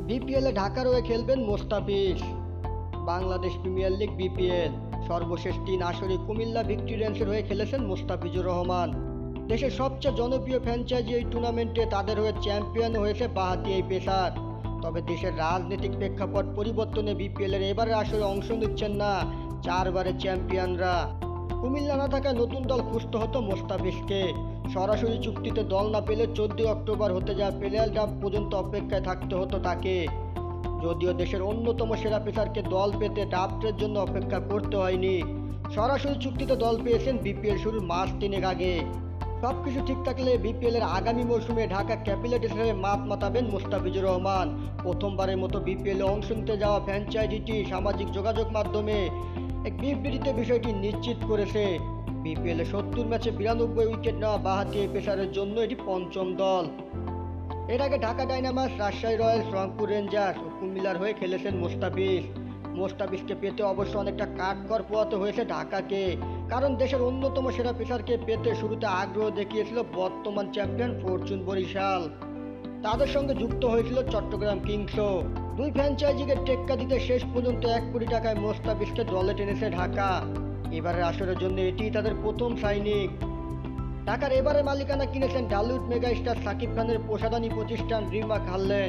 বিপিএলে ঢাকার হয়ে খেলবেন Mustafiz. Bangladesh premier league BPL সর্বশেষ 3 আসরে কুমিল্লা ভিক্টোরিয়ান্সের হয়ে খেলেছেন মোস্তাফিজুর রহমান। দেশের সবচেয়ে জনপ্রিয় ফ্র্যাঞ্চাইজি এই টুর্নামেন্টে তাদের হয়ে চ্যাম্পিয়ন হয়েছে বাঁহাতি এই পেসার। তবে দেশের রাজনৈতিক প্রেক্ষাপট পরিবর্তনে বিপিএলের এবারের আসরে অংশ নিচ্ছেন না 4বারের চ্যাম্পিয়নরা। কুমিল্লা না থাকায় নতুন দল খুঁজতে হতো মোস্তাফিজকে। সরাসরি চুক্তিতে দল না পেলে 14 অক্টোবর হতে যাওয়া প্লেয়ার ড্রাফট পর্যন্ত অপেক্ষায় থাকতে হতো তাকে। যদিও দেশের অন্যতম সেরা পেসারকে দল পেতে ড্রাফটের জন্য অপেক্ষা করতে হয়নি। সরাসরি চুক্তিতে দল পেয়েছেন বিপিএল শুরুর মাস 3 আগে। সবকিছু ঠিক থাকলে বিপিএলের আগামী মৌসুমে ঢাকা ক্যাপিটালস হিসেবে মাঠ মাতাবেন মোস্তাফিজুর রহমান। প্রথমবারের মতো বিপিএলে অংশ নিতে যাওয়া ফ্র্যাঞ্চাইজিটি সামাজিক যোগাযোগ মাধ্যমে এক বিবৃতিতে বিষয়টি নিশ্চিত করেছে। বিপিএলে 70 ম্যাচে 92 উইকেট নেওয়া বাঁহাতি এই পেসারের জন্য এটি পঞ্চম দল। এর আগে ঢাকা ডায়নামাস, রাজশাহী রয়্যালস, রংপুর রেঞ্জার্স ও কুমিল্লার হয়ে খেলেছেন মোস্তাফিজ। মোস্তাফিজকে পেতে অবশ্য অনেকটা কাঠখড় পোহাতে হয়েছে ঢাকাকে, কারণ দেশের অন্যতম সেরা পেসারকে পেতে শুরুতে আগ্রহ দেখিয়েছিল বর্তমান চ্যাম্পিয়ন ফরচুন বরিশাল। তাদের সঙ্গে যুক্ত হয়েছিল চট্টগ্রাম কিংসও। দুই ফ্র্যাঞ্চাইজিকে টেক্কা দিতে শেষ পর্যন্ত 1 কোটি টাকায় মোস্তাফিজকে দলে টেনেছে ঢাকা। এবারের আসরের জন্য এটিই তাদের প্রথম সাইনিং। ঢাকার এবারের মালিকানা কিনেছেন ঢালিউড মেগা স্টার শাকিব খানের পেশাদারি প্রতিষ্ঠান রিমা খাল্লেন।